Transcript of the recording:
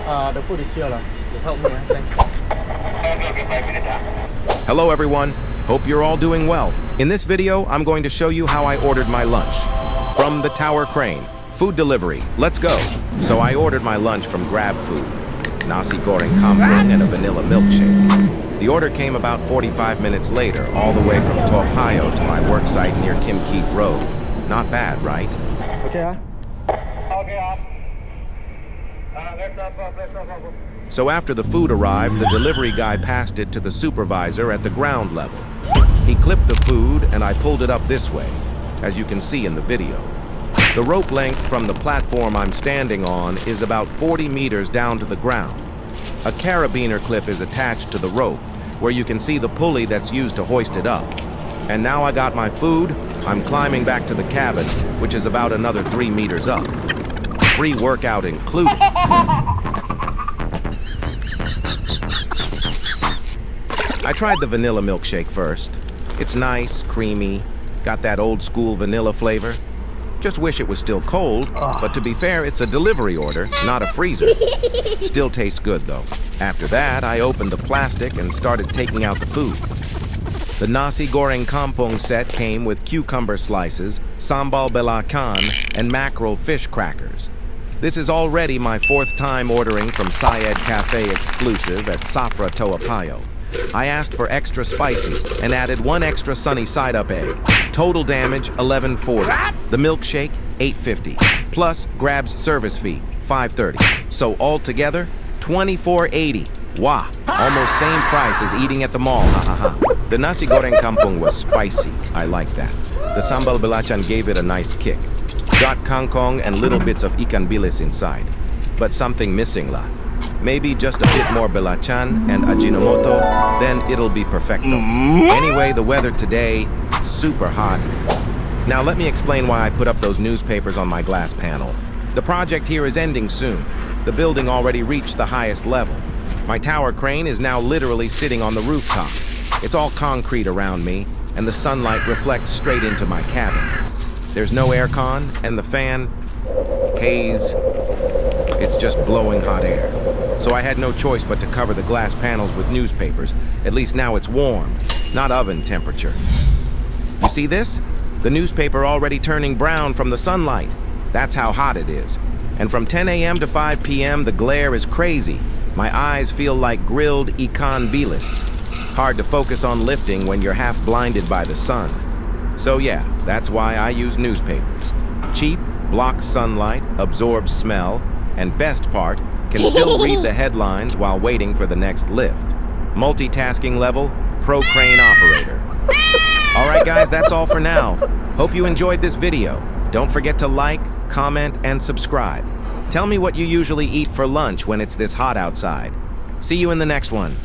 The food is here. You help me. Thanks. Hello everyone, hope you're all doing well. In this video, I'm going to show you how I ordered my lunch. From the Tower Crane, food delivery, let's go. So I ordered my lunch from Grab Food. Nasi goreng kampung and a vanilla milkshake. The order came about 45 minutes later, all the way from Toa Payoh to my work site near Kim Keat Road. Not bad, right? Okay. So after the food arrived, the delivery guy passed it to the supervisor at the ground level. He clipped the food and I pulled it up this way, as you can see in the video. The rope length from the platform I'm standing on is about 40 meters down to the ground. A carabiner clip is attached to the rope, where you can see the pulley that's used to hoist it up. And now I got my food, I'm climbing back to the cabin, which is about another 3 meters up. Free workout included. I tried the vanilla milkshake first. It's nice, creamy, got that old school vanilla flavor. Just wish it was still cold, but to be fair, it's a delivery order, not a freezer. Still tastes good though. After that, I opened the plastic and started taking out the food. The nasi goreng kampung set came with cucumber slices, sambal belacan, and mackerel fish crackers. This is already my 4th time ordering from Syed Cafe exclusive at Safra Toa Payoh. I asked for extra spicy and added 1 extra sunny side-up egg. Total damage, $11.40. The milkshake, $8.50. Plus Grab's service fee, $5.30. So altogether, $24.80. Wow, almost same price as eating at the mall, ha ha ha. The nasi goreng kampung was spicy, I like that. The sambal belacan gave it a nice kick. Got kangkong and little bits of ikan bilis inside. But something missing la. Maybe just a bit more belacan and ajinomoto, then it'll be perfecto. Anyway, the weather today, super hot. Now let me explain why I put up those newspapers on my glass panel. The project here is ending soon. The building already reached the highest level. My tower crane is now literally sitting on the rooftop. It's all concrete around me, and the sunlight reflects straight into my cabin. There's no aircon, and the fan, haze, it's just blowing hot air. So I had no choice but to cover the glass panels with newspapers. At least now it's warm, not oven temperature. You see this? The newspaper already turning brown from the sunlight. That's how hot it is. And from 10 a.m. to 5 p.m., the glare is crazy. My eyes feel like grilled ikan bilis. Hard to focus on lifting when you're half blinded by the sun. So yeah, that's why I use newspapers. Cheap, blocks sunlight, absorbs smell, and best part, can still read the headlines while waiting for the next lift. Multitasking level, pro crane operator. Alright guys, that's all for now. Hope you enjoyed this video. Don't forget to like, comment, and subscribe. Tell me what you usually eat for lunch when it's this hot outside. See you in the next one.